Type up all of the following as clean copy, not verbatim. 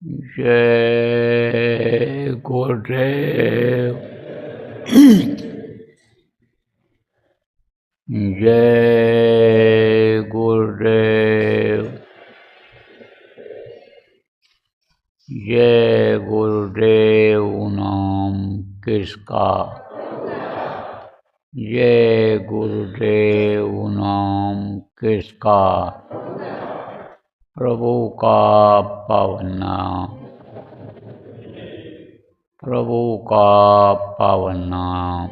जय गुरुदेव। जय गुरुदेव। जय गुरुदेव नाम किसका, जय गुरुदेव नाम किसका, प्रभु का पावन नाम, प्रभु का पावन नाम।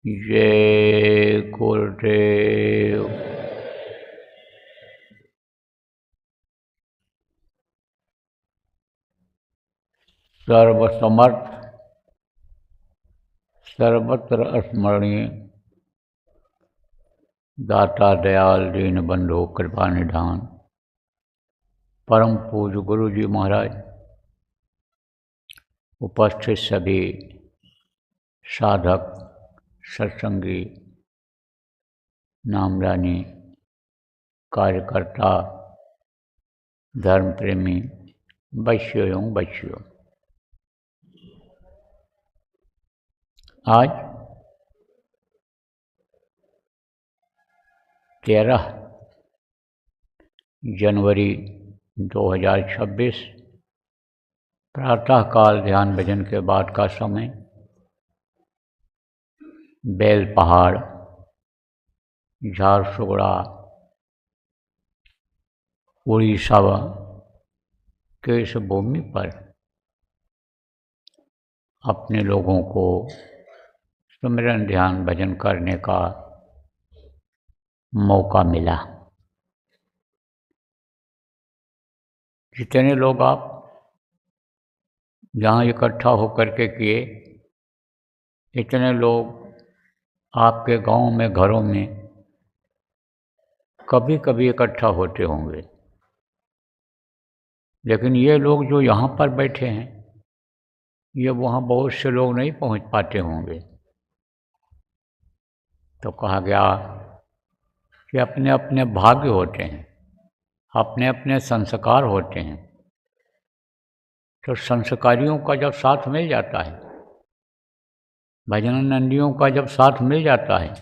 जय गुरुदेव। सर्वसमर्थ सर्वत्र स्मरणीय दाता दयाल दीन बंधु कृपा निधान परम पूज्य गुरु जी महाराज, उपस्थित सभी साधक सत्संगी नामरानी कार्यकर्ता धर्म प्रेमी वैश्यों एवं वैश्यों, आज 13 जनवरी 2026 प्रातःकाल ध्यान भजन के बाद का समय, बेल पहाड़ झारसुगड़ा उड़ीसा के इस भूमि पर अपने लोगों को सुमिरन ध्यान भजन करने का मौका मिला। जितने लोग आप यहाँ इकट्ठा होकर के किए, इतने लोग आपके गांव में घरों में कभी कभी इकट्ठा होते होंगे, लेकिन ये लोग जो यहाँ पर बैठे हैं, ये वहाँ बहुत से लोग नहीं पहुँच पाते होंगे। तो कहा गया कि अपने अपने भाग्य होते हैं, अपने अपने संस्कार होते हैं। तो संस्कारियों का जब साथ मिल जाता है, भजनानंदियों का जब साथ मिल जाता है,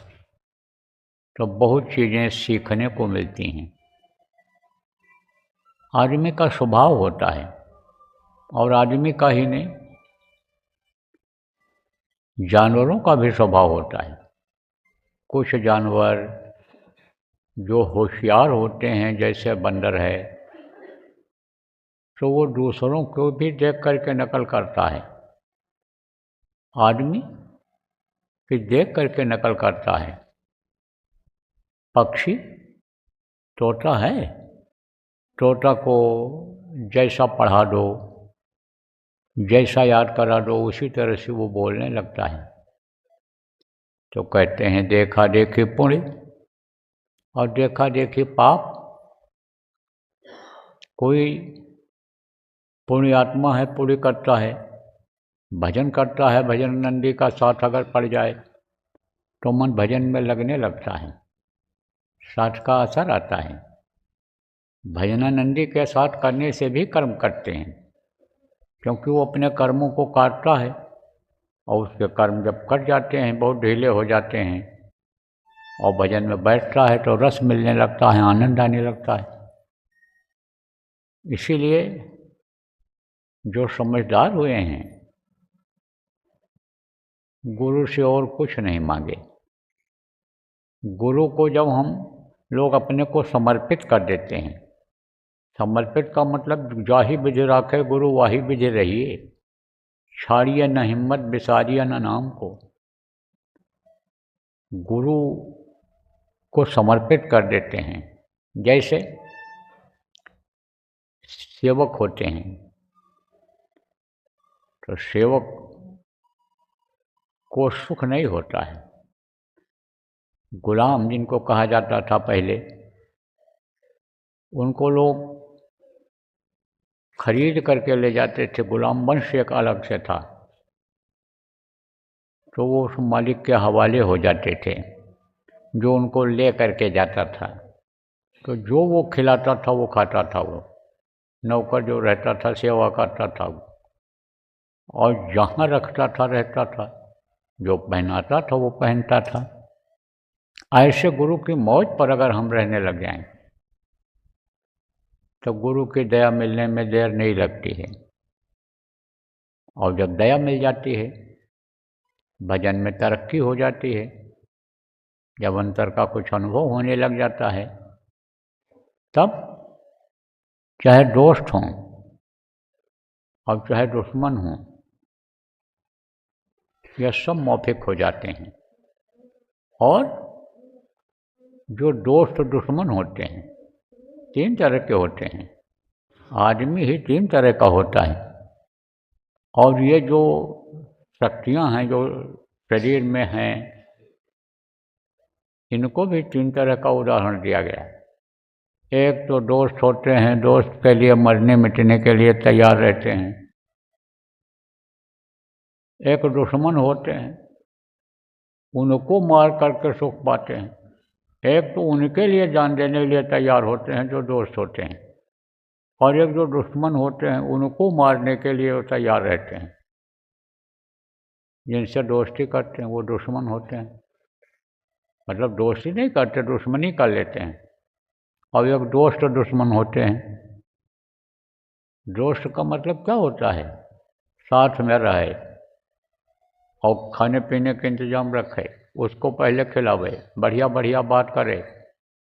तो बहुत चीज़ें सीखने को मिलती हैं। आदमी का स्वभाव होता है, और आदमी का ही नहीं, जानवरों का भी स्वभाव होता है। कुछ जानवर जो होशियार होते हैं, जैसे बंदर है, तो वो दूसरों को भी देख करके नकल करता है। आदमी भी देख करके नकल करता है। पक्षी तोता है, तोता को जैसा पढ़ा दो, जैसा याद करा दो, उसी तरह से वो बोलने लगता है। तो कहते हैं देखा देखी पुण्य और देखा देखी पाप। कोई पुण्यात्मा है, पुण्य करता है, भजन करता है, भजनानंदी का साथ अगर पड़ जाए तो मन भजन में लगने लगता है, साथ का असर आता है। भजनानंदी के साथ करने से भी कर्म करते हैं, क्योंकि वो अपने कर्मों को काटता है, और उसके कर्म जब कट जाते हैं, बहुत ढीले हो जाते हैं, और भजन में बैठता है तो रस मिलने लगता है, आनंद आने लगता है। इसीलिए जो समझदार हुए हैं, गुरु से और कुछ नहीं मांगे। गुरु को जब हम लोग अपने को समर्पित कर देते हैं, समर्पित का मतलब जाहि विधि राखे गुरु वाही विधि रहिए, छाड़िए न हिम्मत बिसारिए न नाम को। गुरु को समर्पित कर देते हैं। जैसे सेवक होते हैं, तो सेवक को सुख नहीं होता है। गुलाम जिनको कहा जाता था पहले, उनको लोग खरीद करके ले जाते थे। गुलाम वंश एक अलग से था, तो वो उस मालिक के हवाले हो जाते थे, जो उनको ले करके जाता था। तो जो वो खिलाता था वो खाता था वो, नौकर जो रहता था सेवा करता था, और जहाँ रखता था रहता था, जो पहनाता था वो पहनता था। ऐसे गुरु की मौज पर अगर हम रहने लग जाएं तो गुरु की दया मिलने में देर नहीं लगती है। और जब दया मिल जाती है, भजन में तरक्की हो जाती है, जब अंतर का कुछ अनुभव होने लग जाता है, तब चाहे दोस्त हों और चाहे दुश्मन हों, यह सब मौफिक हो जाते हैं। और जो दोस्त दुश्मन होते हैं, तीन तरह के होते हैं। आदमी ही तीन तरह का होता है। और ये जो शक्तियाँ हैं जो शरीर में हैं, इनको भी तीन तरह का उदाहरण दिया गया है। एक तो दोस्त होते हैं, दोस्त के लिए मरने मिटने के लिए तैयार रहते हैं। एक दुश्मन होते हैं, उनको मार करके सुख पाते हैं। एक तो उनके लिए जान देने के लिए तैयार होते हैं जो दोस्त होते हैं, और एक जो दुश्मन होते हैं उनको मारने के लिए वो तैयार रहते हैं। जिनसे दोस्ती करते हैं वो दुश्मन होते हैं, मतलब दोस्ती नहीं करते, दुश्मनी कर लेते हैं। और एक दोस्त दुश्मन होते हैं। दोस्त का मतलब क्या होता है? साथ में रहे और खाने पीने के इंतजाम रखे, उसको पहले खिलावे, बढ़िया बढ़िया बात करे,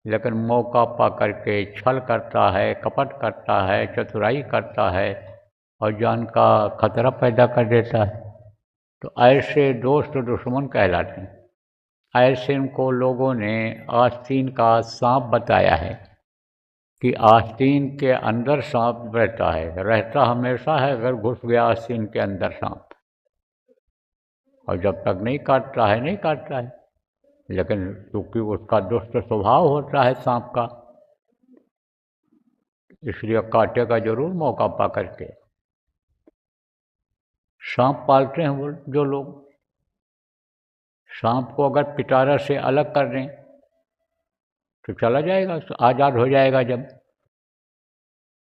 लेकिन मौका पा करके छल करता है, कपट करता है, चतुराई करता है और जान का खतरा पैदा कर देता है। तो ऐसे दोस्त दुश्मन कहलाते हैं। ऐसे इनको लोगों ने आस्तीन का सांप बताया है कि आस्तीन के अंदर सांप रहता हमेशा है, अगर घुस गया आस्तीन के अंदर सांप, और जब तक नहीं काटता है नहीं काटता है। लेकिन क्योंकि उसका दुष्ट स्वभाव होता है सांप का, इसलिए काटेगा जरूर मौका पा करके। सांप पालते हैं वो जो लोग, सांप को अगर पिटारा से अलग कर दें तो चला जाएगा, तो आज़ाद हो जाएगा। जब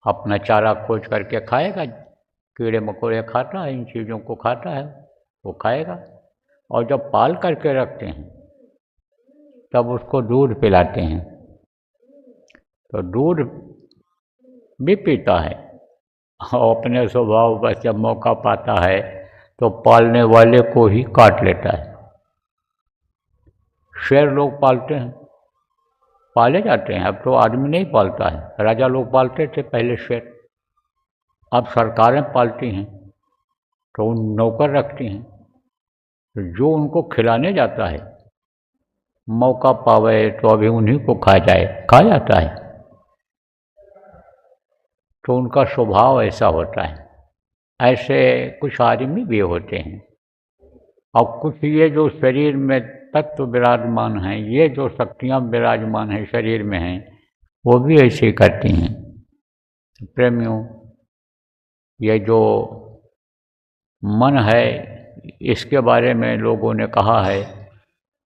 अपना चारा खोज करके खाएगा, कीड़े मकोड़े खाता है, इन चीज़ों को खाता है, वो खाएगा। और जब पाल करके रखते हैं तब उसको दूध पिलाते हैं, तो दूध भी पीता है और अपने स्वभाव बस जब मौका पाता है तो पालने वाले को ही काट लेता है। शेर लोग पालते हैं, पाले जाते हैं, अब तो आदमी नहीं पालता है। राजा लोग पालते थे पहले शेर, अब सरकारें पालती हैं, तो उन नौकर रखती हैं, तो जो उनको खिलाने जाता है मौका पावे तो अभी उन्हीं को खा जाता है। तो उनका स्वभाव ऐसा होता है। ऐसे कुछ आदमी भी होते हैं, और कुछ ये जो शरीर में तत्व विराजमान हैं, ये जो शक्तियाँ विराजमान हैं शरीर में हैं, वो भी ऐसे करती हैं। प्रेमियों, ये जो मन है, इसके बारे में लोगों ने कहा है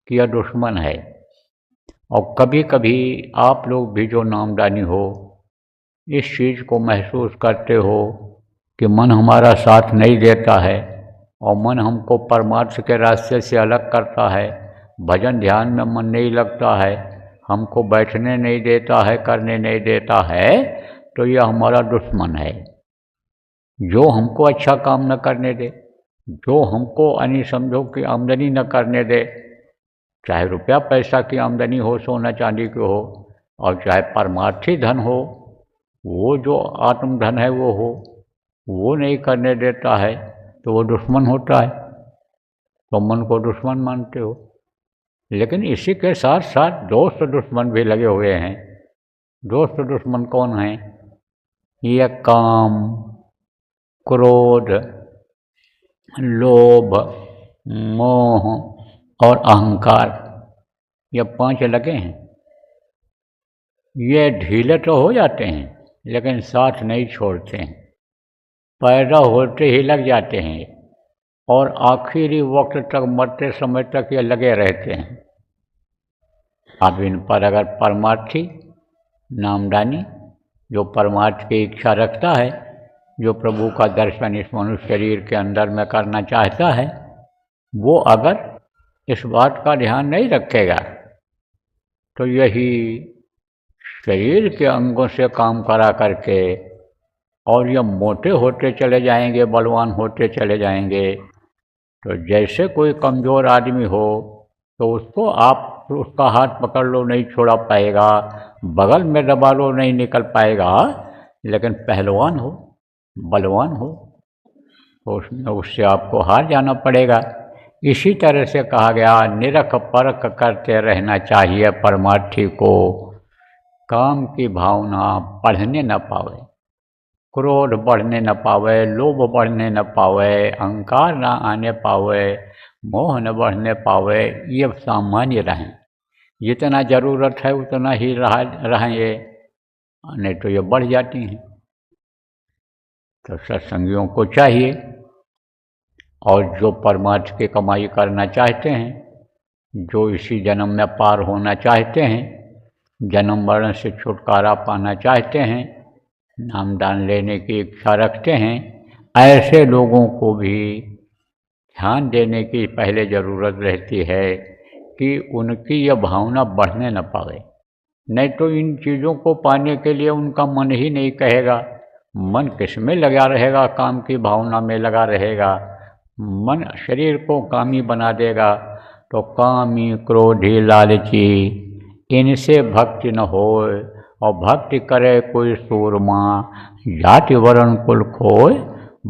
कि यह दुश्मन है। और कभी कभी आप लोग भी जो नामदानी हो, इस चीज़ को महसूस करते हो कि मन हमारा साथ नहीं देता है और मन हमको परमार्थ के रास्ते से अलग करता है, भजन ध्यान में मन नहीं लगता है, हमको बैठने नहीं देता है, करने नहीं देता है, तो यह हमारा दुश्मन है। जो हमको अच्छा काम न करने दे, जो हमको यानी समझो कि आमदनी न करने दे, चाहे रुपया पैसा की आमदनी हो, सोना चांदी की हो, और चाहे परमार्थी धन हो, वो जो आत्मधन है वो हो, वो नहीं करने देता है, तो वो दुश्मन होता है। तो मन को दुश्मन मानते हो। लेकिन इसी के साथ साथ दोस्त दुश्मन भी लगे हुए हैं। दोस्त दुश्मन कौन हैं? ये काम, क्रोध, लोभ, मोह और अहंकार, ये 5 लगे हैं। ये ढीले तो हो जाते हैं लेकिन साथ नहीं छोड़ते हैं, पैदा होते ही लग जाते हैं और आखिरी वक्त तक, मरते समय तक ये लगे रहते हैं। अब इन पर अगर परमार्थी, नामदानी जो परमार्थ की इच्छा रखता है, जो प्रभु का दर्शन इस मनुष्य शरीर के अंदर में करना चाहता है, वो अगर इस बात का ध्यान नहीं रखेगा तो यही शरीर के अंगों से काम करा करके और ये मोटे होते चले जाएंगे, बलवान होते चले जाएंगे। तो जैसे कोई कमज़ोर आदमी हो तो उसको आप उसका हाथ पकड़ लो नहीं छोड़ा पाएगा, बगल में दबा लो नहीं निकल पाएगा, लेकिन पहलवान हो, बलवान हो तो उसमें उससे आपको हार जाना पड़ेगा। इसी तरह से कहा गया निरख परख करते रहना चाहिए परमार्थी को, काम की भावना बढ़ने न पावे, क्रोध बढ़ने न पावे, लोभ बढ़ने न पावे, अहंकार न आने पावे, मोह न बढ़ने पावे, ये सामान्य रहें। जितना ज़रूरत है उतना ही रहें ये, नहीं तो ये बढ़ जाती हैं। तो सत्संगियों को चाहिए और जो परमार्थ की कमाई करना चाहते हैं, जो इसी जन्म में पार होना चाहते हैं, जन्म मरण से छुटकारा पाना चाहते हैं, नामदान लेने की इच्छा रखते हैं, ऐसे लोगों को भी ध्यान देने की पहले ज़रूरत रहती है कि उनकी यह भावना बढ़ने न पावे। नहीं तो इन चीज़ों को पाने के लिए उनका मन ही नहीं कहेगा, मन किस में लगा रहेगा, काम की भावना में लगा रहेगा, मन शरीर को कामी बना देगा। तो कामी क्रोधी लालची इनसे भक्ति न होए, और भक्ति करे कोई सूरमा, जाति वर्ण कुल खोए।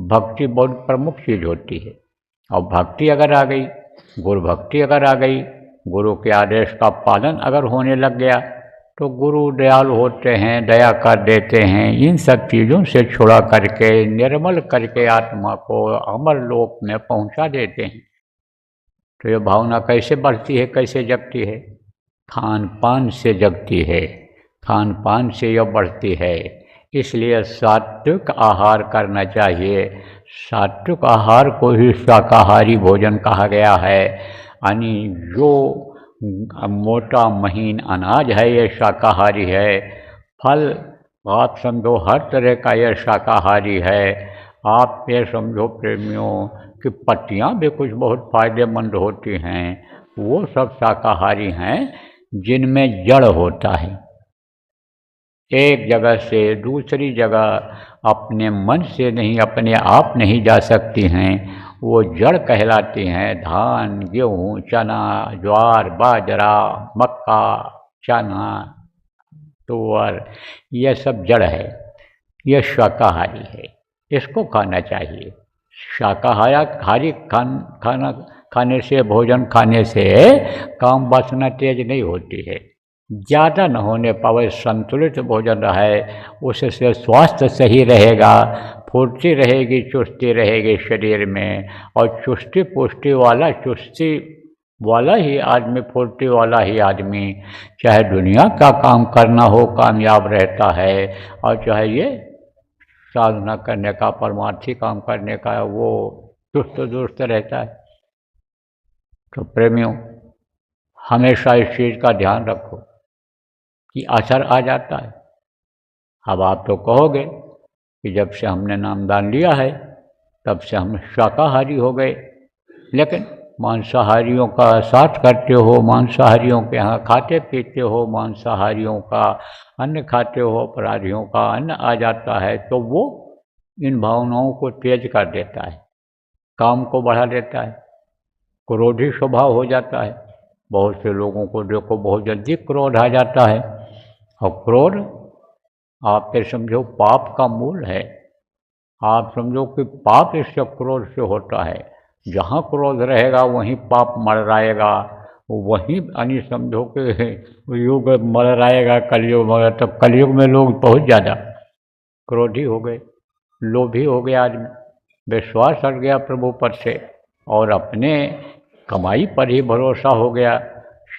भक्ति बहुत प्रमुख चीज़ होती है, और भक्ति अगर आ गई, गुरु भक्ति अगर आ गई, गुरु के आदेश का पालन अगर होने लग गया तो गुरु दयालु होते हैं, दया कर देते हैं, इन सब चीज़ों से छुड़ा करके निर्मल करके आत्मा को अमर लोक में पहुंचा देते हैं। तो ये भावना कैसे बढ़ती है, कैसे जगती है? खान पान से जगती है, खान पान से यह बढ़ती है। इसलिए सात्विक आहार करना चाहिए। सात्विक आहार को ही शाकाहारी भोजन कहा गया है, यानी जो मोटा महीन अनाज है ये शाकाहारी है। फल आप समझो हर तरह का यह शाकाहारी है। आप ये समझो प्रेमियों कि पत्तियाँ भी कुछ बहुत फ़ायदेमंद होती हैं, वो सब शाकाहारी हैं जिनमें जड़ होता है। एक जगह से दूसरी जगह अपने मन से नहीं, अपने आप नहीं जा सकती हैं, वो जड़ कहलाती हैं। धान, गेहूँ, चना, ज्वार, बाजरा, मक्का, चना, तुअर, यह सब जड़ है, यह शाकाहारी है, इसको खाना चाहिए। शाकाहारी खाने से, भोजन खाने से काम वासना तेज नहीं होती है। ज़्यादा न होने पावे, संतुलित भोजन रहे, उससे स्वास्थ्य सही रहेगा, फुर्ती रहेगी, चुस्ती रहेगी शरीर में। और चुस्ती वाला ही आदमी, फुर्ती वाला ही आदमी चाहे दुनिया का काम करना हो कामयाब रहता है, और चाहे ये साधना करने का, परमार्थी काम करने का, वो चुस्त दुरुस्त रहता है। तो प्रेमियों, हमेशा इस चीज़ का ध्यान रखो कि असर आ जाता है। अब आप तो कहोगे कि जब से हमने नामदान लिया है तब से हम शाकाहारी हो गए, लेकिन मांसाहारियों का साथ करते हो, मांसाहारियों के यहाँ खाते पीते हो, मांसाहारियों का अन्न खाते हो, अपराधियों का अन्न आ जाता है, तो वो इन भावनाओं को तेज कर देता है, काम को बढ़ा देता है, क्रोधी स्वभाव हो जाता है। बहुत से लोगों को देखो बहुत जल्दी क्रोध आ जाता है, और क्रोध आप ये समझो पाप का मूल है। आप समझो कि पाप इससे क्रोध से होता है। जहाँ क्रोध रहेगा वहीं पाप मरराएगा, वहीं यानी समझो कि युग मरराएगा, कलयुग मर। तो कलयुग में लोग बहुत ज़्यादा क्रोधी हो गए, लोभी हो गया आदमी, विश्वास हट गया प्रभु पर से, और अपने कमाई पर ही भरोसा हो गया।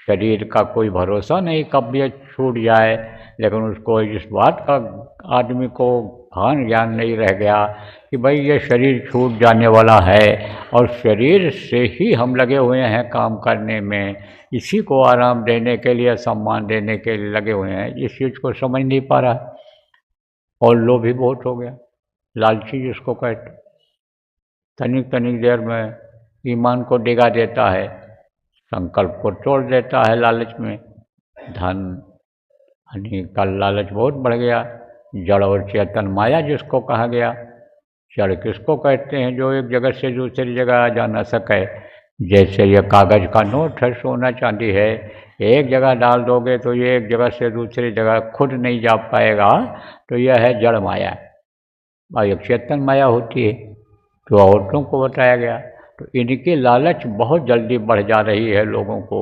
शरीर का कोई भरोसा नहीं कब ये छूट जाए, लेकिन उसको इस बात का आदमी को भान ज्ञान नहीं रह गया कि भाई ये शरीर छूट जाने वाला है, और शरीर से ही हम लगे हुए हैं काम करने में, इसी को आराम देने के लिए, सम्मान देने के लिए लगे हुए हैं। इस चीज़ को समझ नहीं पा रहा। और लोभी बहुत हो गया, लालची जिसको कहते, तनिक तनिक देर में ईमान को डिगा देता है, संकल्प को तोड़ देता है लालच में। धन यानी का लालच बहुत बढ़ गया। जड़ और चेतन माया जिसको कहा गया। जड़ किसको कहते हैं? जो एक जगह से दूसरी जगह जा न सके। जैसे ये कागज़ का नोट है, सोना चांदी है, एक जगह डाल दोगे तो ये एक जगह से दूसरी जगह खुद नहीं जा पाएगा, तो यह है जड़ माया। और एक चेतन माया होती है जो औरतों को बताया गया। तो इनकी लालच बहुत जल्दी बढ़ जा रही है लोगों को।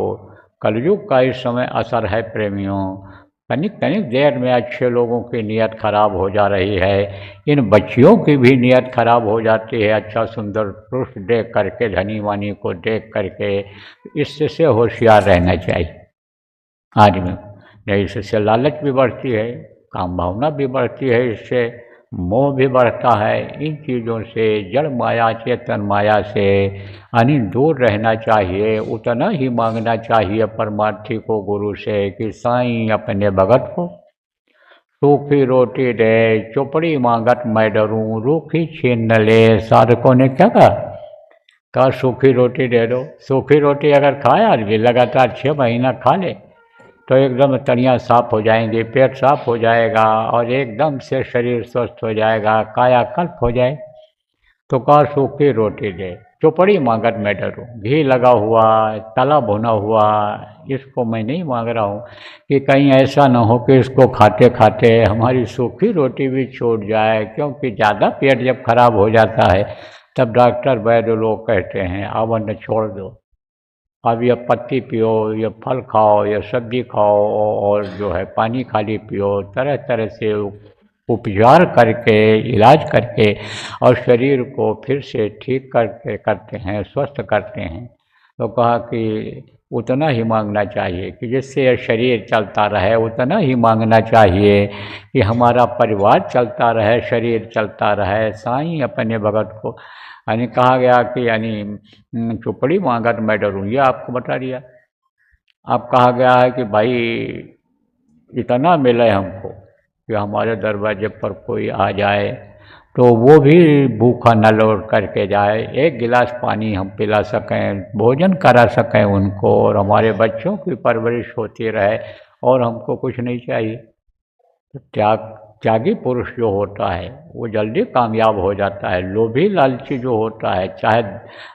कलयुग का इस समय असर है प्रेमियों। तनिक तनिक देर में अच्छे लोगों की नीयत खराब हो जा रही है। इन बच्चियों की भी नीयत खराब हो जाती है अच्छा सुंदर पुरुष देख करके, धनी वानी को देख करके। इससे होशियार रहना चाहिए आदमी। नहीं, इससे लालच भी बढ़ती है, काम भावना भी बढ़ती है, इससे मोह भी बढ़ता है। इन चीज़ों से, जड़ माया चेतन माया से यानी दूर रहना चाहिए। उतना ही मांगना चाहिए परमार्थी को गुरु से कि साईं अपने भगत को सूखी रोटी दे, चौपड़ी मांगत मैं डरूं, रूखी छीन न ले। साधकों ने क्या कहा सूखी रोटी दे दो। सूखी रोटी अगर खाए आदमी लगातार 6 महीना खा ले तो एकदम तड़ियाँ साफ हो जाएंगी, पेट साफ हो जाएगा और एकदम से शरीर स्वस्थ हो जाएगा, कायाकल्प हो जाए। तो कहा सूखी रोटी दे, चौपड़ी मांगत मैं डरूं। घी लगा हुआ, तला भुना हुआ, इसको मैं नहीं मांग रहा हूँ कि कहीं ऐसा ना हो कि इसको खाते खाते हमारी सूखी रोटी भी छूट जाए। क्योंकि ज़्यादा पेट जब खराब हो जाता है तब डॉक्टर वैद्य लोग कहते हैं अब अन्न छोड़ दो, अब ये पत्ती पियो, ये फल खाओ, ये सब्जी खाओ और जो है पानी खाली पियो। तरह तरह से उपचार करके, इलाज करके और शरीर को फिर से ठीक करते हैं, स्वस्थ करते हैं। तो कहा कि उतना ही मांगना चाहिए कि जिससे यह शरीर चलता रहे, उतना ही मांगना चाहिए कि हमारा परिवार चलता रहे, शरीर चलता रहे। साईं अपने भगत को यानी कहा गया कि यानी चौपड़ी मांगत मैं डरूं, ये आपको बता दिया। अब कहा गया है कि भाई इतना मिले हमको कि हमारे दरवाजे पर कोई आ जाए तो वो भी भूखा न लौट करके जाए, एक गिलास पानी हम पिला सकें, भोजन करा सकें उनको और हमारे बच्चों की परवरिश होती रहे और हमको कुछ नहीं चाहिए। तो त्यागी पुरुष जो होता है वो जल्दी कामयाब हो जाता है। लोभी लालची जो होता है, चाहे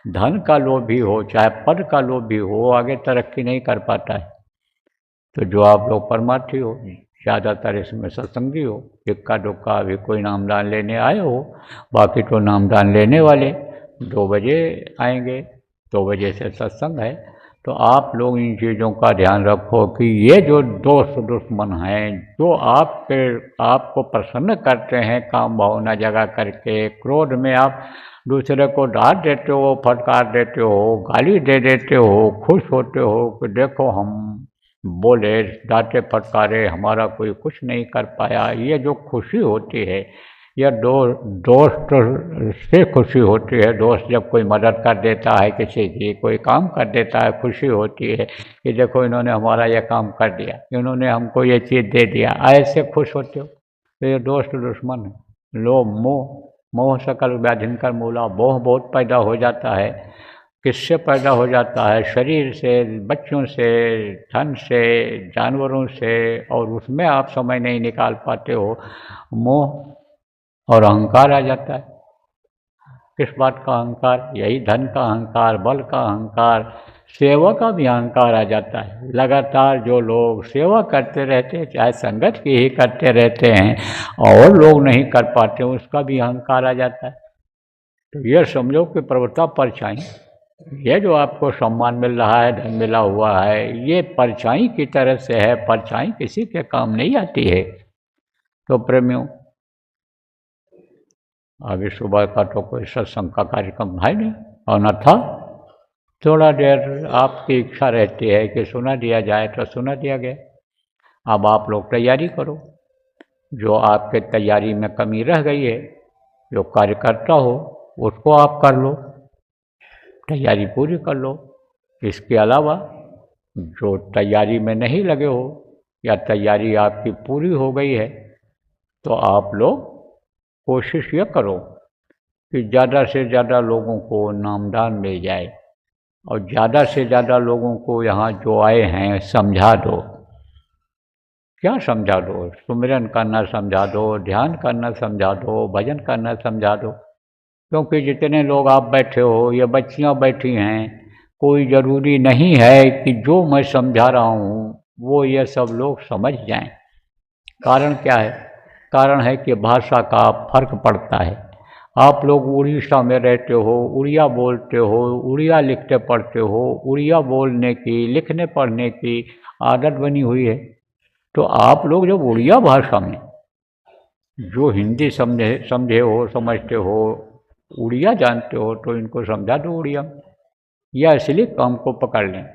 धन का लोभी हो, चाहे पद का लोभी हो, आगे तरक्की नहीं कर पाता है। तो जो आप लोग परमार्थी हो, ज़्यादातर इसमें सत्संगी हो, इक्का दुक्का अभी कोई नामदान लेने आए हो, बाकी तो नामदान लेने वाले 2 बजे आएंगे, 2 बजे से सत्संग है। तो आप लोग इन चीज़ों का ध्यान रखो कि ये जो दोस्त दुश्मन हैं जो आपको प्रसन्न करते हैं काम भावना जगा करके, क्रोध में आप दूसरे को डांट देते हो, फटकार देते हो, गाली दे देते हो, खुश होते हो कि देखो हम बोले, डांटे फटकारे, हमारा कोई कुछ नहीं कर पाया। ये जो खुशी होती है यह दोस्त से खुशी होती है। दोस्त जब कोई मदद कर देता है, किसी की कोई काम कर देता है, खुशी होती है कि देखो इन्होंने हमारा यह काम कर दिया, इन्होंने हमको ये चीज़ दे दिया, ऐसे खुश होते हो। तो ये दोस्त दुश्मन है। लोभ मोह सकल व्याधिनकर मूला, मोह बहुत पैदा हो जाता है। किससे पैदा हो जाता है? शरीर से, बच्चों से, धन से, जानवरों से, और उसमें आप समय नहीं निकाल पाते हो। मोह और अहंकार आ जाता है। किस बात का अहंकार? यही धन का अहंकार, बल का अहंकार, सेवा का भी अहंकार आ जाता है। लगातार जो लोग सेवा करते रहते हैं, चाहे संगत की ही करते रहते हैं और लोग नहीं कर पाते, उसका भी अहंकार आ जाता है। तो यह समझो कि प्रवृत्ता परछाई, ये जो आपको सम्मान मिल रहा है, धन मिला हुआ है, ये परछाई की तरह से है, परछाई किसी के काम नहीं आती है। तो प्रेमियों, अभी सुबह का तो कोई सत्संग का कार्यक्रम है नहीं और न था। थोड़ा देर आपकी इच्छा रहती है कि सुना दिया जाए तो सुना दिया गया। अब आप लोग तैयारी करो। जो आपके तैयारी में कमी रह गई है, जो कार्यकर्ता हो उसको आप कर लो, तैयारी पूरी कर लो। इसके अलावा जो तैयारी में नहीं लगे हो या तैयारी आपकी पूरी हो गई है तो आप लोग कोशिश ये करो कि ज़्यादा से ज़्यादा लोगों को नामदान मिल जाए, और ज़्यादा से ज़्यादा लोगों को यहाँ जो आए हैं समझा दो। क्या समझा दो? सुमिरन करना समझा दो, ध्यान करना समझा दो, भजन करना समझा दो। क्योंकि जितने लोग आप बैठे हो, ये बच्चियाँ बैठी हैं, कोई ज़रूरी नहीं है कि जो मैं समझा रहा हूँ वो ये सब लोग समझ जाएं। कारण क्या है? कारण है कि भाषा का फर्क पड़ता है। आप लोग उड़ीसा में रहते हो, उड़िया बोलते हो, उड़िया लिखते पढ़ते हो, उड़िया बोलने की, लिखने पढ़ने की आदत बनी हुई है। तो आप लोग जब उड़िया भाषा में जो हिंदी समझे हो, समझते हो, उड़िया जानते हो, तो इनको समझा दो उड़िया, या इसलिए काम को पकड़ लें,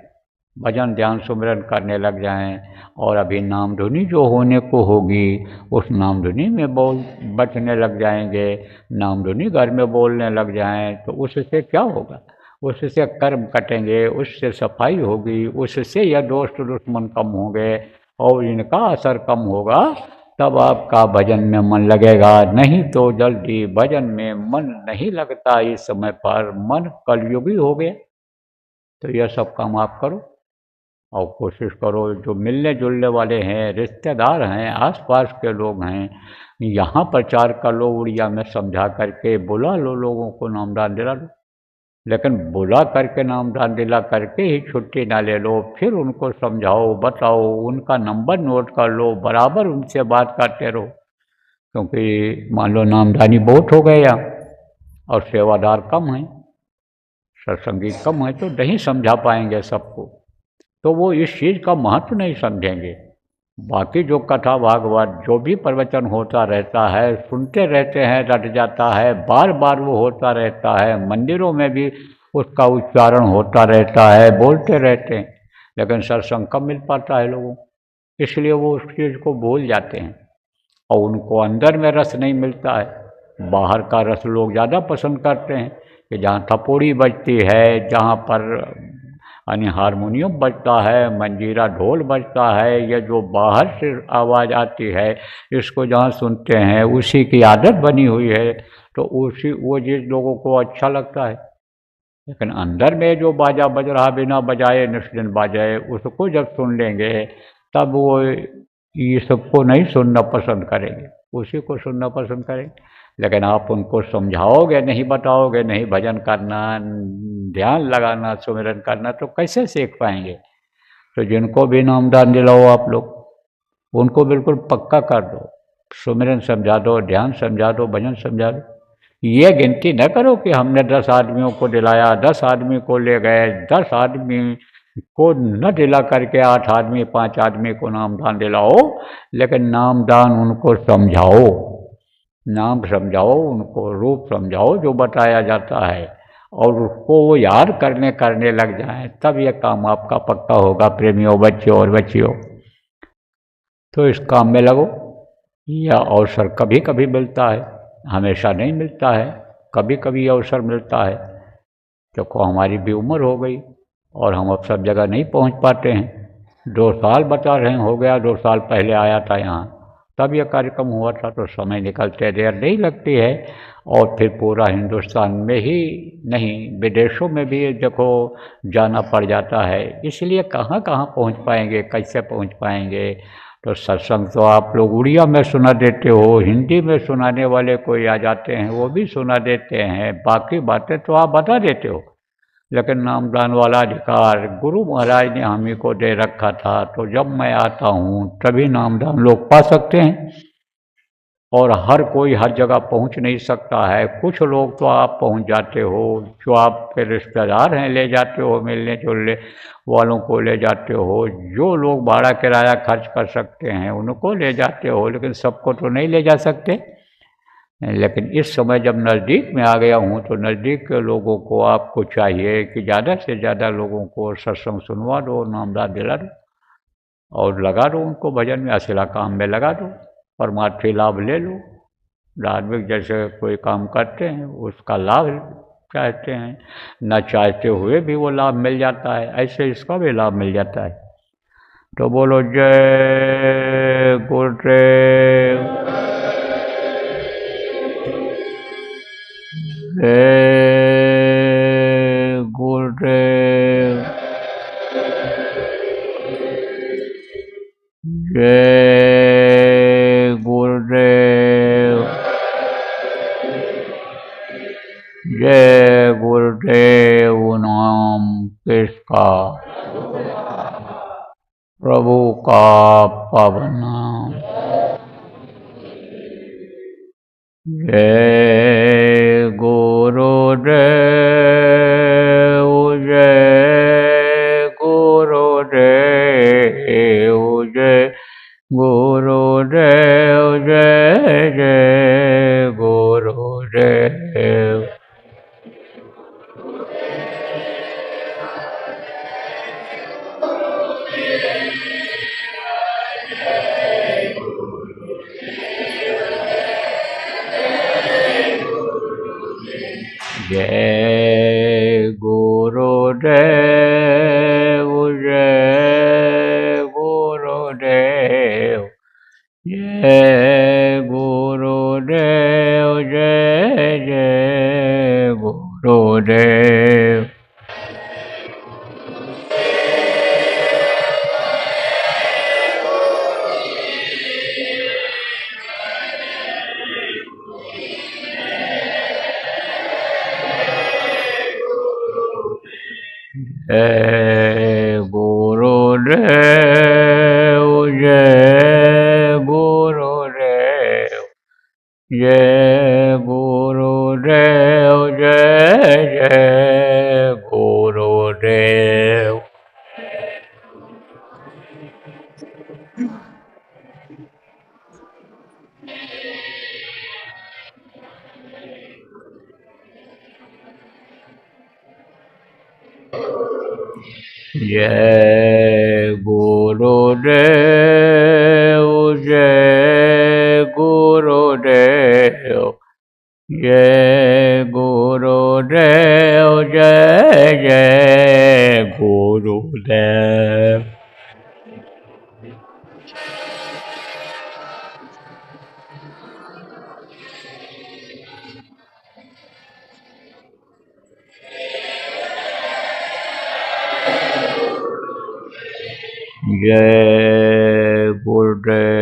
भजन ध्यान सुमिरन करने लग जाएं। और अभी नाम धुनी जो होने को होगी उस नाम धुनी में बचने लग जाएंगे, नाम धुनी घर में बोलने लग जाएं, तो उससे क्या होगा? उससे कर्म कटेंगे, उससे सफाई होगी, उससे यह दोस्त दुश्मन कम होंगे और इनका असर कम होगा, तब आपका भजन में मन लगेगा। नहीं तो जल्दी भजन में मन नहीं लगता। इस समय पर मन कलयुगी हो गया। तो यह सब काम आप करो और कोशिश करो, जो मिलने जुलने वाले हैं, रिश्तेदार हैं, आसपास के लोग हैं, यहाँ प्रचार कर लो, उड़िया में समझा करके बुला लो, लोगों को नामदान दिला लो। लेकिन बुला करके नामदान दिला करके ही छुट्टी ना ले लो, फिर उनको समझाओ, बताओ, उनका नंबर नोट कर लो, बराबर उनसे बात करते रहो। क्योंकि मान लो नामदानी बहुत हो गया और सेवादार कम हैं, सत्संगी कम है, तो नहीं समझा पाएंगे सबको, तो वो इस चीज़ का महत्व नहीं समझेंगे। बाकी जो कथा भागवत जो भी प्रवचन होता रहता है, सुनते रहते हैं, रट जाता है, बार बार वो होता रहता है, मंदिरों में भी उसका उच्चारण होता रहता है, बोलते रहते हैं, लेकिन सत्संग कब मिल पाता है लोगों को, इसलिए वो उस चीज़ को भूल जाते हैं और उनको अंदर में रस नहीं मिलता है। बाहर का रस लोग ज़्यादा पसंद करते हैं कि जहाँ थपोड़ी बजती है, जहाँ पर यानी हारमोनियम बजता है, मंजीरा ढोल बजता है, या जो बाहर से आवाज़ आती है, इसको जहाँ सुनते हैं उसी की आदत बनी हुई है, तो उसी वो चीज़ लोगों को अच्छा लगता है। लेकिन अंदर में जो बाजा बज रहा बिना बजाए निष्दिन बाजाए, उसको जब सुन लेंगे तब वो ये सबको नहीं सुनना पसंद करेंगे, उसी को सुनना पसंद करेंगे। लेकिन आप उनको समझाओगे नहीं, बताओगे नहीं भजन करना, ध्यान लगाना, सुमिरन करना, तो कैसे सीख पाएंगे? तो जिनको भी नामदान दिलाओ आप लोग, उनको बिल्कुल पक्का कर दो, सुमिरन समझा दो, ध्यान समझा दो, भजन समझा दो। ये गिनती न करो कि हमने 10 आदमियों को दिलाया, 10 आदमी को ले गए, 10 आदमी को न दिला करके 8 आदमी 5 आदमी को नामदान दिलाओ, लेकिन नामदान उनको समझाओ, नाम समझाओ, उनको रूप समझाओ जो बताया जाता है, और उसको वो याद करने लग जाएं, तब ये काम आपका पक्का होगा प्रेमियों, बच्चों और बच्चियों। तो इस काम में लगो। यह अवसर कभी कभी मिलता है, हमेशा नहीं मिलता है, कभी कभी अवसर मिलता है। देखो हमारी भी उम्र हो गई और हम अब सब जगह नहीं पहुंच पाते हैं। 2 साल बता रहे हैं हो गया, 2 साल पहले आया था यहाँ, तब यह कार्यक्रम हुआ था, तो समय निकलते देर नहीं लगती है। और फिर पूरा हिंदुस्तान में ही नहीं, विदेशों में भी देखो जाना पड़ जाता है, इसलिए कहाँ कहाँ पहुँच पाएंगे, कैसे पहुँच पाएंगे। तो सत्संग तो आप लोग उड़िया में सुना देते हो, हिंदी में सुनाने वाले कोई आ जाते हैं वो भी सुना देते हैं, बाकी बातें तो आप बता देते हो, लेकिन नामदान वाला अधिकार गुरु महाराज ने हम ही को दे रखा था। तो जब मैं आता हूँ तभी नामदान लोग पा सकते हैं, और हर कोई हर जगह पहुँच नहीं सकता है। कुछ लोग तो आप पहुँच जाते हो, जो आपके रिश्तेदार हैं ले जाते हो, मिलने जुलने वालों को ले जाते हो, जो लोग भाड़ा किराया खर्च कर सकते हैं उनको ले जाते हो, लेकिन सबको तो नहीं ले जा सकते। लेकिन इस समय जब नज़दीक में आ गया हूँ, तो नज़दीक के लोगों को आपको चाहिए कि ज़्यादा से ज़्यादा लोगों को सत्संग सुनवा दो, नामदान दिला दो और लगा दो उनको भजन में, असिला काम में लगा दो, परमार्थी लाभ ले लो। धार्मिक जैसे कोई काम करते हैं उसका लाभ चाहते हैं, न चाहते हुए भी वो लाभ मिल जाता है, ऐसे इसका भी लाभ मिल जाता है। तो बोलो जय गुरुदेव। जय गुरुदेव। जय गुरुदेव। जय गुरुदेव नाम किसका, प्रभु का पावन नाम। जय गुरुदेव। जय गुरुदेव। जय गुरुदेव। जय जय गुरुदेव। जय गुरुदेव। जय गुरुदेव। जय गुरुदेव। जय जय गुरुदेव। जय गुरुदेव। जय गुरुदेव। जय गुरुदेव। जय जय गुरुदेव। जय गुरुदेव। जय गुरुदेव। जय गुरुदेव। जय जय गुरुदेव। जय गुरुदेव।